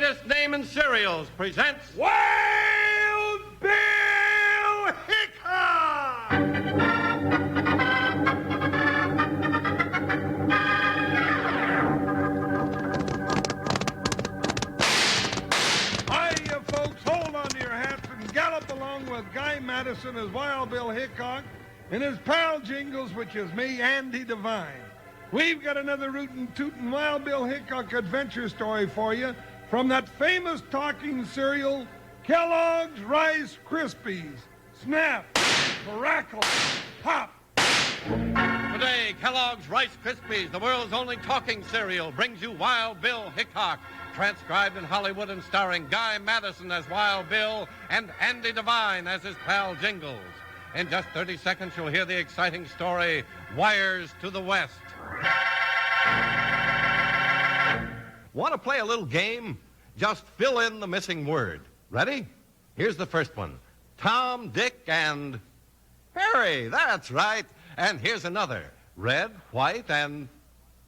greatest name in cereals presents Wild Bill Hickok! Hiya, folks. Hold on to your hats and gallop along with Guy Madison as Wild Bill Hickok and his pal Jingles, which is me, Andy Devine. We've got another rootin' tootin' Wild Bill Hickok adventure story for you from that famous talking cereal, Kellogg's Rice Krispies. Snap, crackle, pop. Today, Kellogg's Rice Krispies, the world's only talking cereal, brings you Wild Bill Hickok, transcribed in Hollywood and starring Guy Madison as Wild Bill and Andy Devine as his pal Jingles. In just 30 seconds, you'll hear the exciting story, Wires to the West. Want to play a little game? Just fill in the missing word. Ready? Here's the first one. Tom, Dick, and Harry. That's right. And here's another. Red, white, and...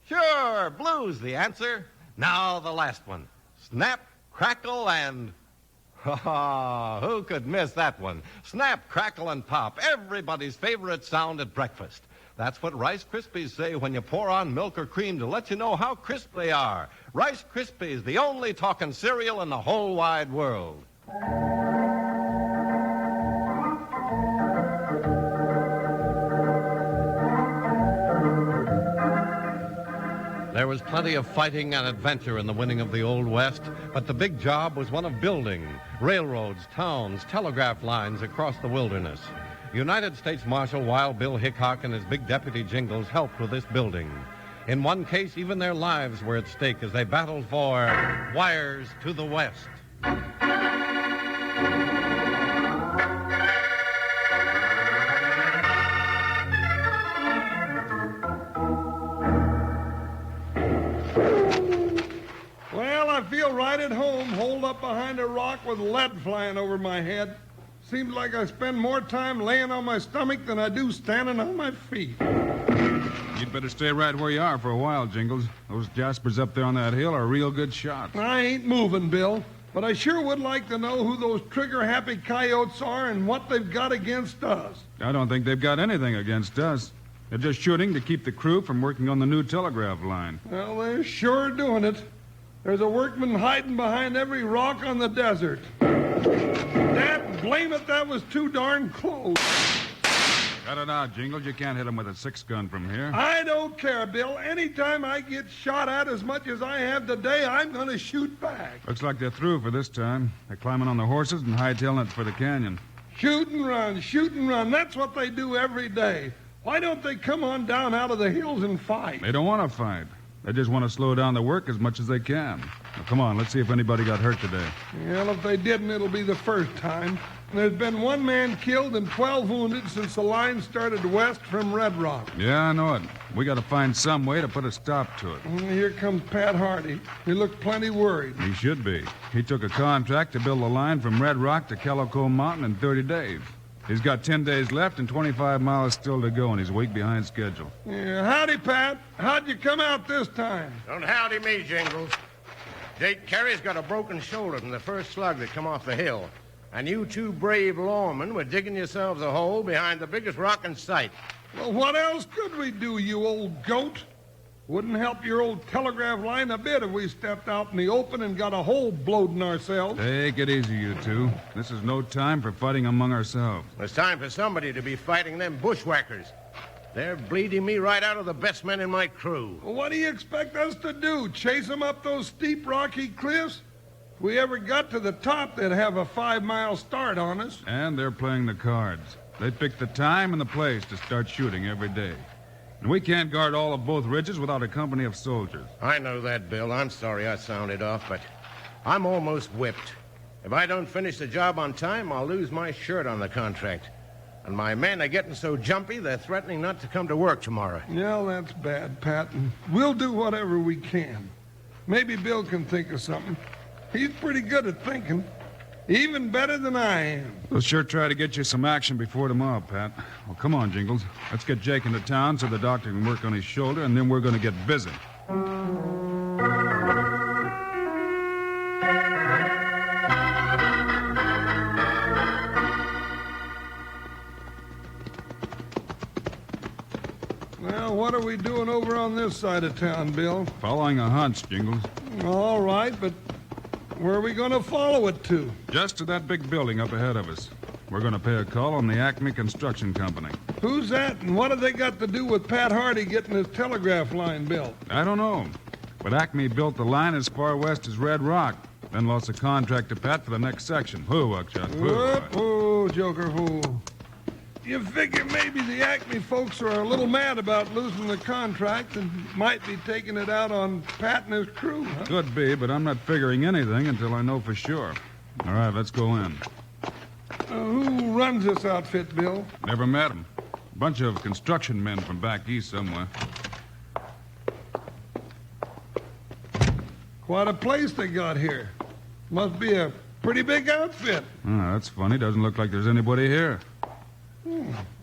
Sure, blue's the answer. Now the last one. Snap, crackle, and... who could miss that one? Snap, crackle, and pop. Everybody's favorite sound at breakfast. That's what Rice Krispies say when you pour on milk or cream to let you know how crisp they are. Rice Krispies, the only talking cereal in the whole wide world. There was plenty of fighting and adventure in the winning of the Old West, but the big job was one of building railroads, towns, telegraph lines across the wilderness. United States Marshal Wild Bill Hickok and his big deputy Jingles helped with this building. In one case, even their lives were at stake as they battled for wires to the west. Well, I feel right at home, holed up behind a rock with lead flying over my head. Seems like I spend more time laying on my stomach than I do standing on my feet. You'd better stay right where you are for a while, Jingles. Those Jaspers up there on that hill are real good shots. I ain't moving, Bill, but I sure would like to know who those trigger-happy coyotes are and what they've got against us. I don't think they've got anything against us. They're just shooting to keep the crew from working on the new telegraph line. Well, they're sure doing it. There's a workman hiding behind every rock on the desert. Dad, blame it, that was too darn close. Cut it out, Jingles. You can't hit him with a 6-gun from here. I don't care, Bill. Anytime I get shot at as much as I have today, I'm going to shoot back. Looks like they're through for this time. They're climbing on the horses and hightailing it for the canyon. Shoot and run, shoot and run. That's what they do every day. Why don't they come on down out of the hills and fight? They don't want to fight. They just want to slow down the work as much as they can. Now, come on, let's see if anybody got hurt today. Well, if they didn't, it'll be the first time. There's been 1 man killed and 12 wounded since the line started west from Red Rock. Yeah, I know it. We got to find some way to put a stop to it. Here comes Pat Hardy. He looked plenty worried. He should be. He took a contract to build a line from Red Rock to Calico Mountain in 30 days. He's got 10 days left and 25 miles still to go, and he's a week behind schedule. Yeah, howdy, Pat. How'd you come out this time? Don't howdy me, Jingles. Jake Carey's got a broken shoulder from the first slug that come off the hill. And you two brave lawmen were digging yourselves a hole behind the biggest rock in sight. Well, what else could we do, you old goat? Wouldn't help your old telegraph line a bit if we stepped out in the open and got a hole blowed in ourselves. Take it easy, you two. This is no time for fighting among ourselves. It's time for somebody to be fighting them bushwhackers. They're bleeding me right out of the best men in my crew. Well, what do you expect us to do? Chase them up those steep, rocky cliffs? If we ever got to the top, they'd have a 5-mile start on us. And they're playing the cards. They pick the time and the place to start shooting every day. And we can't guard all of both ridges without a company of soldiers. I know that, Bill. I'm sorry I sounded off, but I'm almost whipped. If I don't finish the job on time, I'll lose my shirt on the contract. And my men are getting so jumpy, they're threatening not to come to work tomorrow. Yeah, that's bad, Pat. And we'll do whatever we can. Maybe Bill can think of something. He's pretty good at thinking. Even better than I am. We'll sure try to get you some action before tomorrow, Pat. Well, come on, Jingles. Let's get Jake into town so the doctor can work on his shoulder, and then we're going to get busy. Well, what are we doing over on this side of town, Bill? Following a hunch, Jingles. All right, but where are we going to follow it to? Just to that big building up ahead of us. We're going to pay a call on the Acme Construction Company. Who's that, and what have they got to do with Pat Hardy getting his telegraph line built? I don't know. But Acme built the line as far west as Red Rock, then lost a contract to Pat for the next section. Whoa, Buckshot. Whoa, Joker, whoa. You figure maybe the Acme folks are a little mad about losing the contract and might be taking it out on Pat and his crew, huh? Could be, but I'm not figuring anything until I know for sure. All right, let's go in. Who runs this outfit, Bill? Never met him. A bunch of construction men from back east somewhere. Quite a place they got here. Must be a pretty big outfit. Oh, that's funny. Doesn't look like there's anybody here.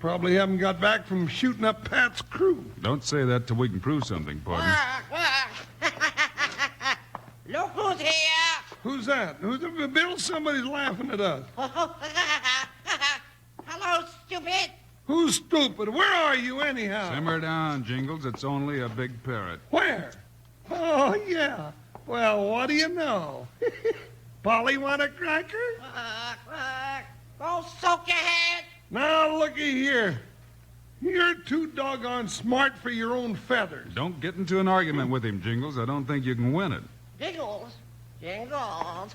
Probably haven't got back from shooting up Pat's crew. Don't say that till we can prove something, partner. Look who's here! Who's that? Bill, somebody's laughing at us. Hello, stupid! Who's stupid? Where are you, anyhow? Simmer down, Jingles. It's only a big parrot. Where? Oh, yeah. Well, what do you know? Polly want a cracker? Go soak your head! Now, looky here. You're too doggone smart for your own feathers. Don't get into an argument with him, Jingles. I don't think you can win it. Jingles! Jingles!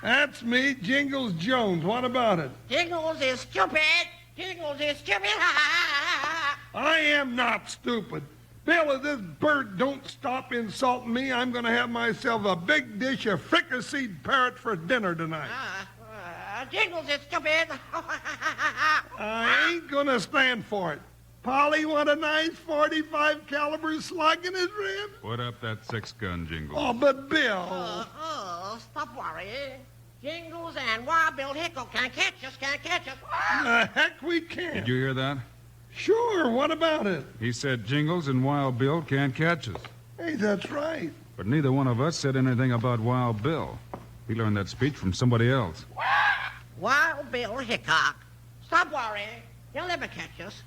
That's me, Jingles Jones. What about it? Jingles is stupid! Jingles is stupid! I am not stupid. Bill, if this bird don't stop insulting me, I'm going to have myself a big dish of fricasseed parrot for dinner tonight. Jingles is stupid! I ain't going to stand for it. Polly want a nice 45 caliber slug in his rib? Put up that 6-gun, Jingles. Oh, but Bill. Stop worrying. Jingles and Wild Bill Hickok can't catch us. The heck we can't. Did you hear that? Sure, what about it? He said Jingles and Wild Bill can't catch us. Hey, that's right. But neither one of us said anything about Wild Bill. He learned that speech from somebody else. Wild Bill Hickok. Stop worrying. He'll never catch us.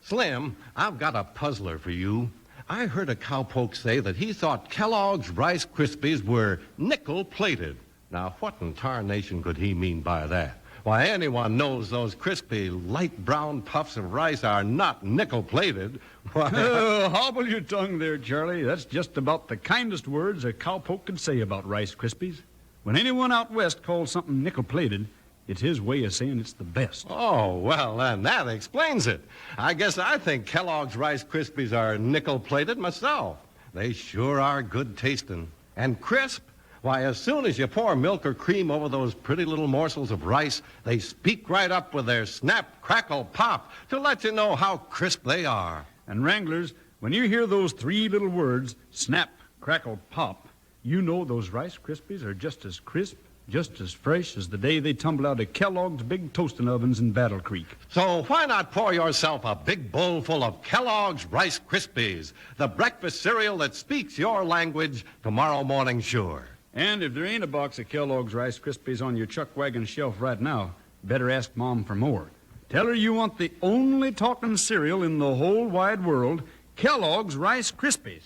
Slim, I've got a puzzler for you. I heard a cowpoke say that he thought Kellogg's Rice Krispies were nickel-plated. Now, what in tarnation could he mean by that? Why, anyone knows those crispy, light brown puffs of rice are not nickel-plated. Why... Hobble your tongue there, Charlie. That's just about the kindest words a cowpoke could say about Rice Krispies. When anyone out west calls something nickel-plated, it's his way of saying it's the best. Oh, well, then that explains it. I guess I think Kellogg's Rice Krispies are nickel-plated myself. They sure are good tasting. And crisp. Why, as soon as you pour milk or cream over those pretty little morsels of rice, they speak right up with their snap, crackle, pop to let you know how crisp they are. And Wranglers, when you hear those three little words, snap, crackle, pop, you know those Rice Krispies are just as crisp, just as fresh as the day they tumbled out of Kellogg's big toasting ovens in Battle Creek. So why not pour yourself a big bowl full of Kellogg's Rice Krispies, the breakfast cereal that speaks your language tomorrow morning, sure. And if there ain't a box of Kellogg's Rice Krispies on your chuck wagon shelf right now, better ask Mom for more. Tell her you want the only talking cereal in the whole wide world, Kellogg's Rice Krispies.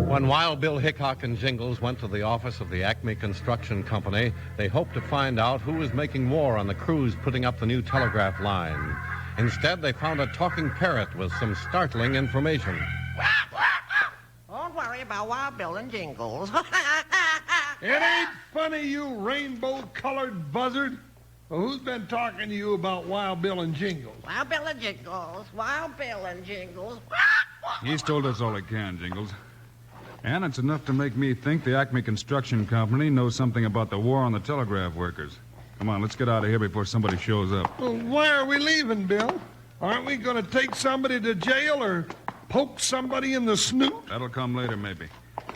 When Wild Bill Hickok and Jingles went to the office of the Acme Construction Company, they hoped to find out who was making war on the crews putting up the new telegraph line. Instead, they found a talking parrot with some startling information. Don't worry about Wild Bill and Jingles. It ain't funny, you rainbow-colored buzzard. Well, who's been talking to you about Wild Bill and Jingles? Wild Bill and Jingles. Wild Bill and Jingles. He's told us all he can, Jingles. And it's enough to make me think the Acme Construction Company knows something about the war on the telegraph workers. Come on, let's get out of here before somebody shows up. Well, why are we leaving, Bill? Aren't we going to take somebody to jail or poke somebody in the snoot? That'll come later, maybe.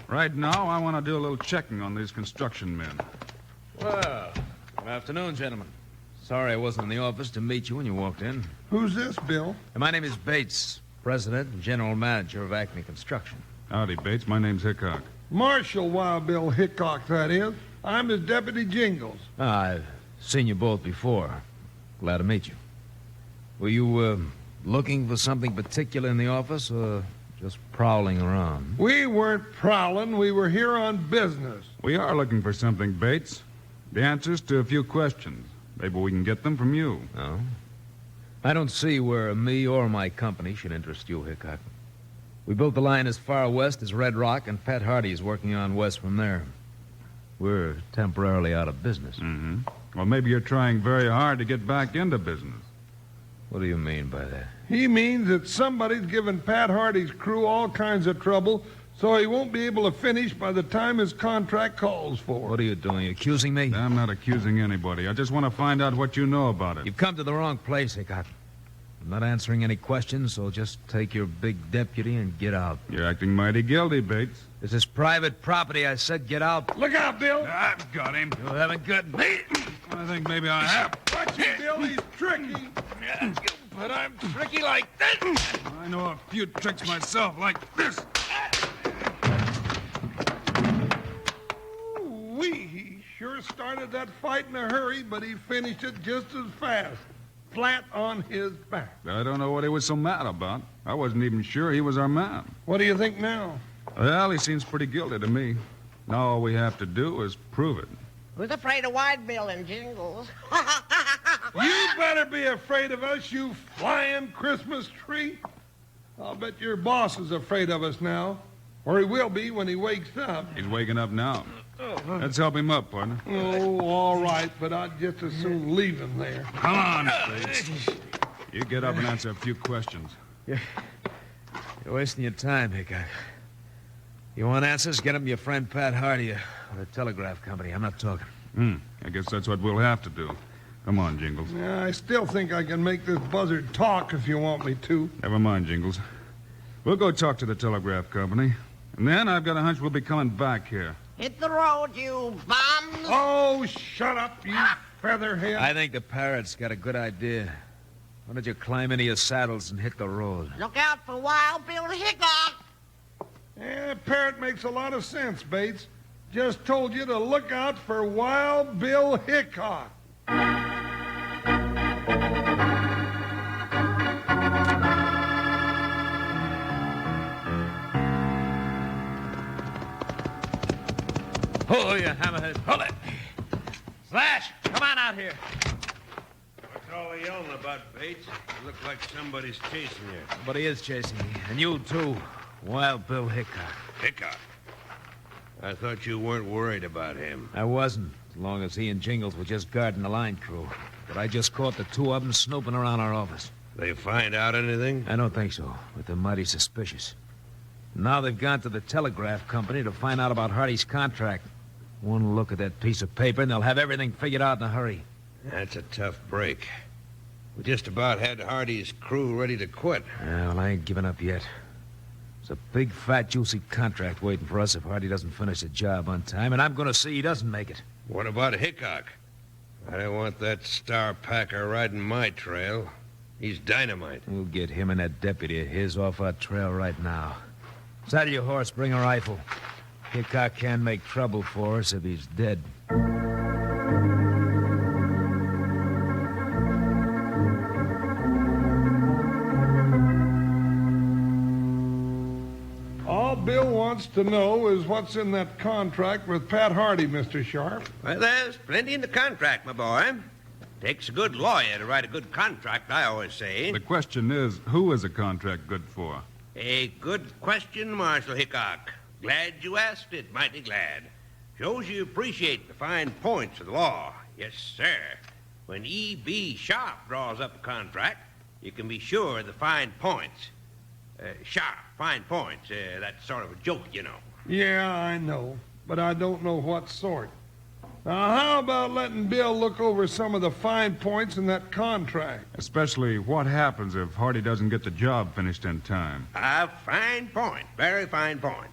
Right now, I want to do a little checking on these construction men. Well, good afternoon, gentlemen. Sorry I wasn't in the office to meet you when you walked in. Who's this, Bill? My name is Bates, president and general manager of Acme Construction. Howdy, Bates. My name's Hickok. Marshal Wild Bill Hickok, that is. I'm his deputy Jingles. I've seen you both before. Glad to meet you. Were you looking for something particular in the office or just prowling around? We weren't prowling. We were here on business. We are looking for something, Bates. The answers to a few questions. Maybe we can get them from you. No? I don't see where me or my company should interest you, Hickok. We built the line as far west as Red Rock, and Pat Hardy is working on west from there. We're temporarily out of business. Mm-hmm. Well, maybe you're trying very hard to get back into business. What do you mean by that? He means that somebody's given Pat Hardy's crew all kinds of trouble, so he won't be able to finish by the time his contract calls for. What are you doing, accusing me? I'm not accusing anybody. I just want to find out what you know about it. You've come to the wrong place, Hickok. I'm not answering any questions, so just take your big deputy and get out. You're acting mighty guilty, Bates. This is private property. I said get out. Look out, Bill! I've got him. You haven't got me. I think maybe I have. Watch it, Bill. He's tricky. But I'm tricky like that. I know a few tricks myself, like this. He sure started that fight in a hurry, but he finished it just as fast. Flat on his back. I don't know what he was so mad about. I wasn't even sure he was our man. What do you think now? Well, he seems pretty guilty to me. Now all we have to do is prove it. Who's afraid of Wild Bill and Jingles? You better be afraid of us, you flying Christmas tree. I'll bet your boss is afraid of us now. Or he will be when he wakes up. He's waking up now. Let's help him up, partner. Oh, all right, but I'd just as soon leave him there. Come on, Bates. You get up and answer a few questions. You're wasting your time, Hickok. You want answers? Get 'em to your friend Pat Hardy or the Telegraph Company. I'm not talking. I guess that's what we'll have to do. Come on, Jingles. Yeah, I still think I can make this buzzard talk if you want me to. Never mind, Jingles. We'll go talk to the Telegraph Company. And then I've got a hunch we'll be coming back here. Hit the road, you bums! Oh, shut up, you featherhead. I think the parrot's got a good idea. Why don't you climb into your saddles and hit the road? Look out for Wild Bill Hickok! Yeah, parrot makes a lot of sense, Bates. Just told you to look out for Wild Bill Hickok. Oh, you hammerhead. Hold it. Slash, come on out here. What's all the yelling about, Bates? You look like somebody's chasing you. Somebody is chasing me. And you, too. Wild Bill Hickok. Hickok. I thought you weren't worried about him. I wasn't, as long as he and Jingles were just guarding the line crew. But I just caught the two of them snooping around our office. They find out anything? I don't think so, but they're mighty suspicious. Now they've gone to the Telegraph Company to find out about Hardy's contract. One look at that piece of paper, and they'll have everything figured out in a hurry. That's a tough break. We just about had Hardy's crew ready to quit. Yeah, well, I ain't giving up yet. It's a big, fat, juicy contract waiting for us if Hardy doesn't finish the job on time, and I'm going to see he doesn't make it. What about Hickok? I don't want that star packer riding my trail. He's dynamite. We'll get him and that deputy of his off our trail right now. Saddle your horse, bring a rifle. Hickok can't make trouble for us if he's dead. All Bill wants to know is what's in that contract with Pat Hardy, Mr. Sharp. Well, there's plenty in the contract, my boy. Takes a good lawyer to write a good contract, I always say. The question is, who is a contract good for? A good question, Marshal Hickok. Glad you asked it, mighty glad. Shows you appreciate the fine points of the law. Yes, sir. When E.B. Sharp draws up a contract, you can be sure of the fine points. Sharp, fine points. That's sort of a joke, you know. Yeah, I know, but I don't know what sort. Now, how about letting Bill look over some of the fine points in that contract? Especially what happens if Hardy doesn't get the job finished in time. A fine point, very fine point.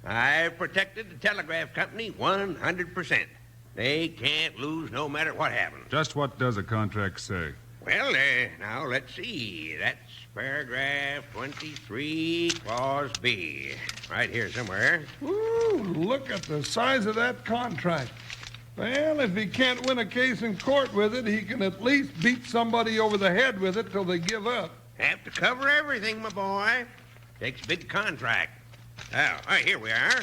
I've protected the Telegraph Company 100%. They can't lose no matter what happens. Just what does a contract say? Well, now, let's see. That's paragraph 23, clause B. Right here somewhere. Ooh, look at the size of that contract. Well, if he can't win a case in court with it, he can at least beat somebody over the head with it till they give up. Have to cover everything, my boy. Takes a big contract. Oh, all right, here we are.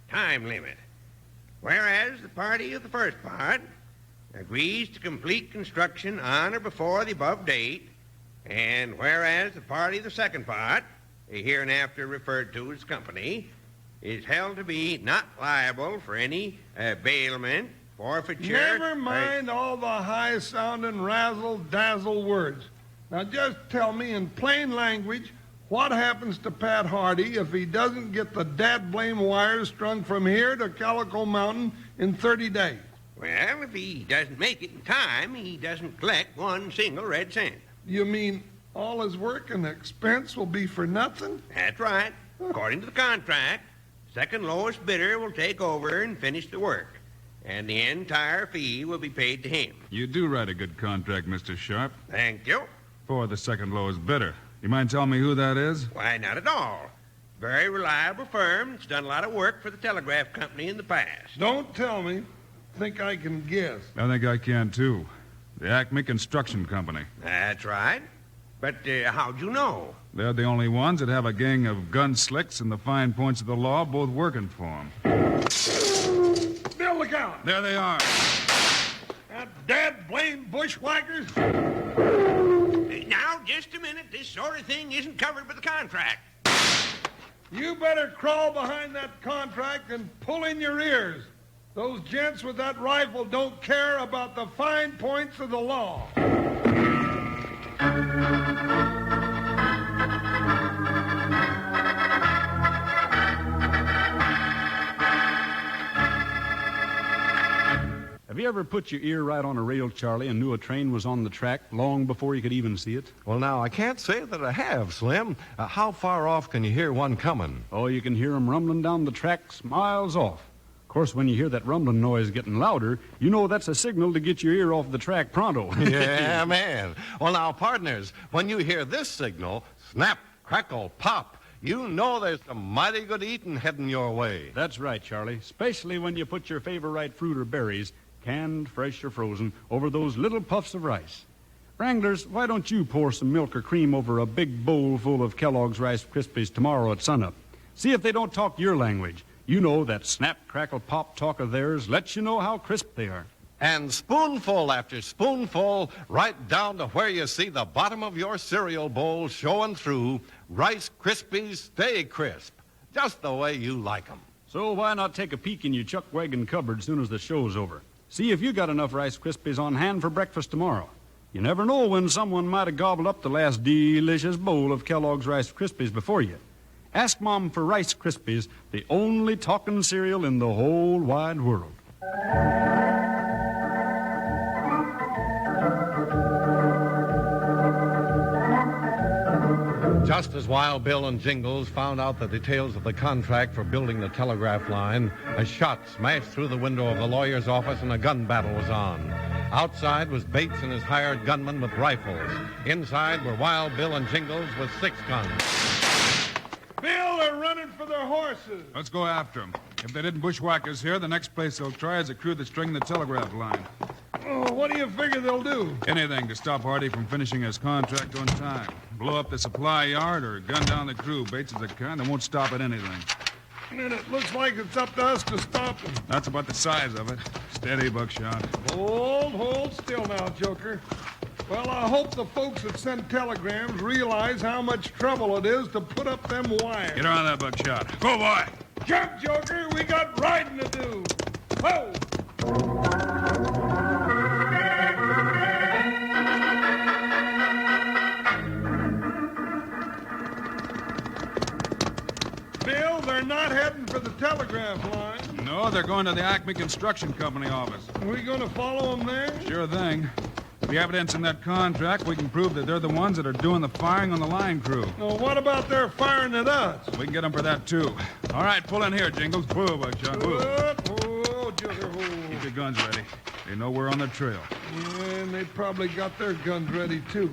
Time limit. Whereas the party of the first part agrees to complete construction on or before the above date, and whereas the party of the second part, hereinafter referred to as company, is held to be not liable for any bailment, forfeiture... Never mind all the high-sounding razzle-dazzle words. Now just tell me in plain language what happens to Pat Hardy if he doesn't get the dad-blame wires strung from here to Calico Mountain in 30 days. Well, if he doesn't make it in time, he doesn't collect one single red cent. You mean all his work and expense will be for nothing? That's right. According to the contract, second lowest bidder will take over and finish the work, and the entire fee will be paid to him. You do write a good contract, Mr. Sharp. Thank you. For the second lowest bidder. You mind telling me who that is? Why, not at all. Very reliable firm that's done a lot of work for the Telegraph Company in the past. Don't tell me. Think I can guess. I think I can, too. The Acme Construction Company. That's right. But how'd you know? They're the only ones that have a gang of gun slicks and the fine points of the law both working for them. Bill, look out! There they are. That dad-blame bushwhackers! Now, just a minute. This sort of thing isn't covered by the contract. You better crawl behind that contract and pull in your ears. Those gents with that rifle don't care about the fine points of the law. Have you ever put your ear right on a rail, Charlie, and knew a train was on the track long before you could even see it? Well, now, I can't say that I have, Slim. How far off can you hear one coming? Oh, you can hear 'em rumbling down the tracks miles off. Of course, when you hear that rumbling noise getting louder, you know that's a signal to get your ear off the track pronto. Yeah, man. Well, now, partners, when you hear this signal, snap, crackle, pop, you know there's some mighty good eating heading your way. That's right, Charlie, especially when you put your favorite fruit or berries, canned, fresh, or frozen, over those little puffs of rice. Wranglers, why don't you pour some milk or cream over a big bowl full of Kellogg's Rice Krispies tomorrow at sunup? See if they don't talk your language. You know that snap, crackle, pop talk of theirs lets you know how crisp they are. And spoonful after spoonful, right down to where you see the bottom of your cereal bowl showing through, Rice Krispies stay crisp, just the way you like 'em. So why not take a peek in your chuck wagon cupboard as soon as the show's over? See if you got enough Rice Krispies on hand for breakfast tomorrow. You never know when someone might have gobbled up the last delicious bowl of Kellogg's Rice Krispies before you. Ask Mom for Rice Krispies, the only talking cereal in the whole wide world. Just as Wild Bill and Jingles found out the details of the contract for building the telegraph line, a shot smashed through the window of the lawyer's office and a gun battle was on. Outside was Bates and his hired gunmen with rifles. Inside were Wild Bill and Jingles with 6 guns. Bill, they're running for their horses. Let's go after them. If they didn't bushwhack us here, the next place they'll try is a crew that's stringing the telegraph line. Oh, what do you figure they'll do? Anything to stop Hardy from finishing his contract on time. Blow up the supply yard or gun down the crew. Bates is the kind that won't stop at anything. And it looks like it's up to us to stop them. That's about the size of it. Steady, Buckshot. Hold still now, Joker. Well, I hope the folks that send telegrams realize how much trouble it is to put up them wires. Get on that, Buckshot. Go, boy! Jump, Joker! We got riding to do. Ho! Bill, they're not heading for the telegraph line. No, they're going to the Acme Construction Company office. Are we going to follow them there? Sure thing. the evidence in that contract, we can prove that they're the ones that are doing the firing on the line crew. Well, what about their firing at us? We can get them for that, too. All right, pull in here, Jingles. Whoa, Buckshot. Whoa. Keep your guns ready. They know we're on the trail. Yeah, and they probably got their guns ready, too.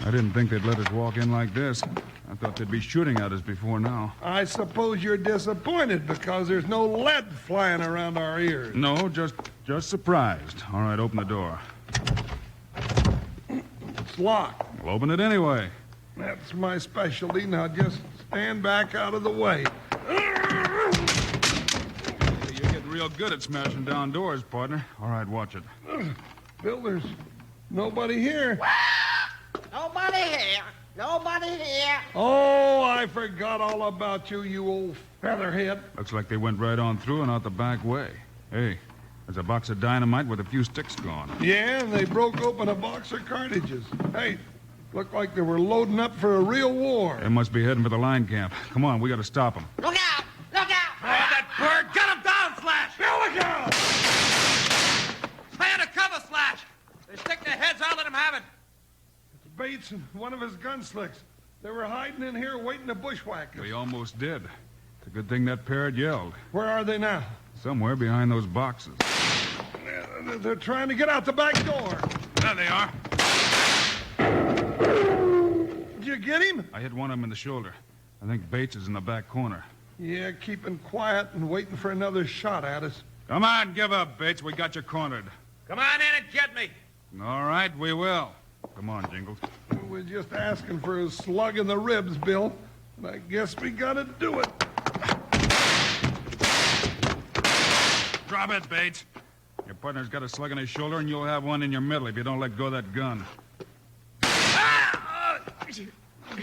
I didn't think they'd let us walk in like this. I thought they'd be shooting at us before now. I suppose you're disappointed because there's no lead flying around our ears. No, just surprised. All right, open the door. It's locked. We'll open it anyway. That's my specialty. Now just stand back out of the way. You're getting real good at smashing down doors, partner. All right, watch it. Bill, there's nobody here. Nobody here. Nobody here. Oh, I forgot all about you, you old featherhead. Looks like they went right on through and out the back way. Hey, there's a box of dynamite with a few sticks gone. Yeah, and they broke open a box of cartridges. Hey, looked like they were loading up for a real war. They must be heading for the line camp. Come on, we got to stop them. Look out! Look out! Oh, that bird! Get him down, Slash! Bill, look out! Stay under cover, Slash! They stick their heads out, let them have it. Bates and one of his gunslicks. They were hiding in here waiting to bushwhack us. We almost did. It's a good thing that parrot yelled. Where are they now? Somewhere behind those boxes. They're trying to get out the back door. There they are. Did you get him? I hit one of them in the shoulder. I think Bates is in the back corner. Yeah, keeping quiet and waiting for another shot at us. Come on, give up, Bates. We got you cornered. Come on in and get me. All right, we will. Come on, Jingles. We're just asking for a slug in the ribs, Bill. And I guess we gotta do it. Drop it, Bates. Your partner's got a slug in his shoulder, and you'll have one in your middle if you don't let go of that gun.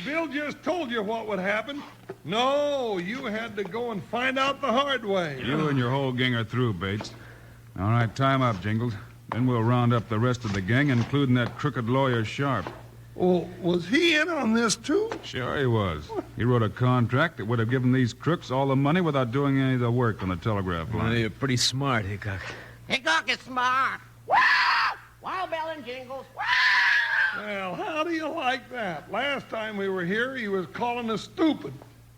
Bill just told you what would happen. No, you had to go and find out the hard way. You and your whole gang are through, Bates. All right, time up, Jingles. Then we'll round up the rest of the gang, including that crooked lawyer Sharp. Well, was he in on this, too? Sure he was. He wrote a contract that would have given these crooks all the money without doing any of the work on the telegraph line. Well, you're pretty smart, Hickok. Hickok is smart. Wow! Wild Bill and Jingles. Wow! Well, how do you like that? Last time we were here, he was calling us stupid.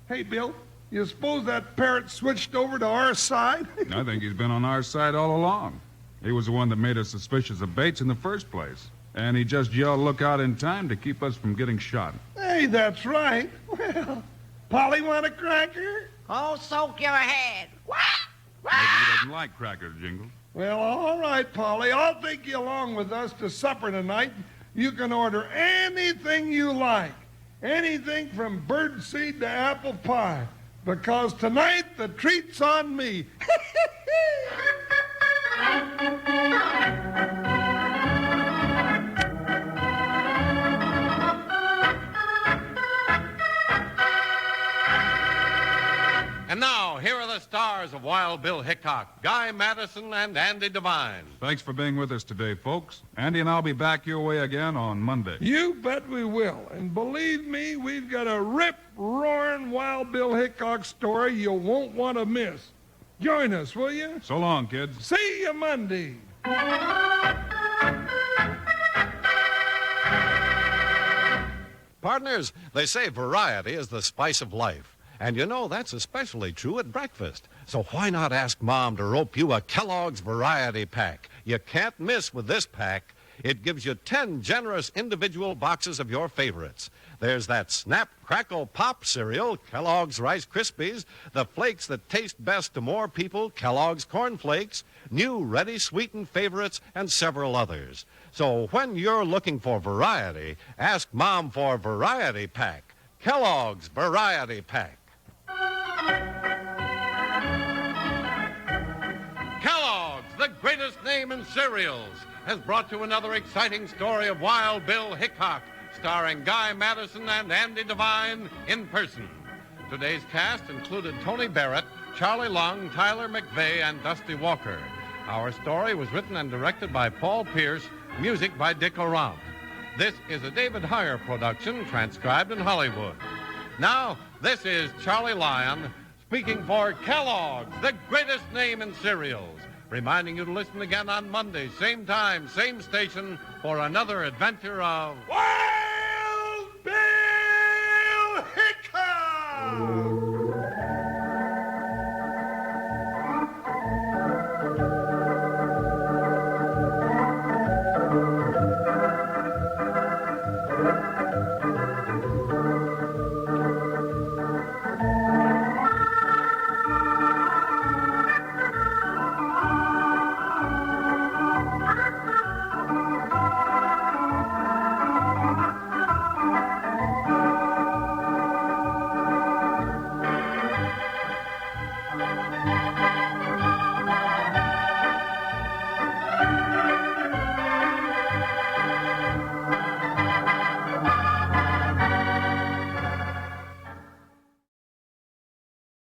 Hey, Bill, you suppose that parrot switched over to our side? I think he's been on our side all along. He was the one that made us suspicious of Bates in the first place. And he just yelled, "Look out," in time to keep us from getting shot. Hey, that's right. Well, Polly want a cracker? Oh, soak your head. Wow! Maybe he doesn't like crackers, Jingles. Well, all right, Polly. I'll take you along with us to supper tonight. You can order anything you like. Anything from birdseed to apple pie. Because tonight the treat's on me. And now, here are the stars of Wild Bill Hickok, Guy Madison, and Andy Devine. Thanks for being with us today, folks. Andy and I'll be back your way again on Monday. You bet we will. And believe me, we've got a rip-roaring Wild Bill Hickok story you won't want to miss. Join us, will you? So long, kids. See you Monday. Partners, they say variety is the spice of life. And you know, that's especially true at breakfast. So why not ask Mom to rope you a Kellogg's Variety Pack? You can't miss with this pack. It gives you 10 generous individual boxes of your favorites. There's that Snap, Crackle, Pop cereal, Kellogg's Rice Krispies, the flakes that taste best to more people, Kellogg's Corn Flakes, new ready-sweetened favorites, and several others. So when you're looking for variety, ask Mom for Variety Pack. Kellogg's Variety Pack. Kellogg's, the greatest name in cereals, has brought you another exciting story of Wild Bill Hickok, starring Guy Madison and Andy Devine in person. Today's cast included Tony Barrett, Charlie Long, Tyler McVeigh, and Dusty Walker. Our story was written and directed by Paul Pierce, music by Dick Orant. This is a David Heyer production, transcribed in Hollywood. Now, this is Charlie Lyon speaking for Kellogg's, the greatest name in cereals, reminding you to listen again on Monday, same time, same station, for another adventure of Wild Bill Hickok!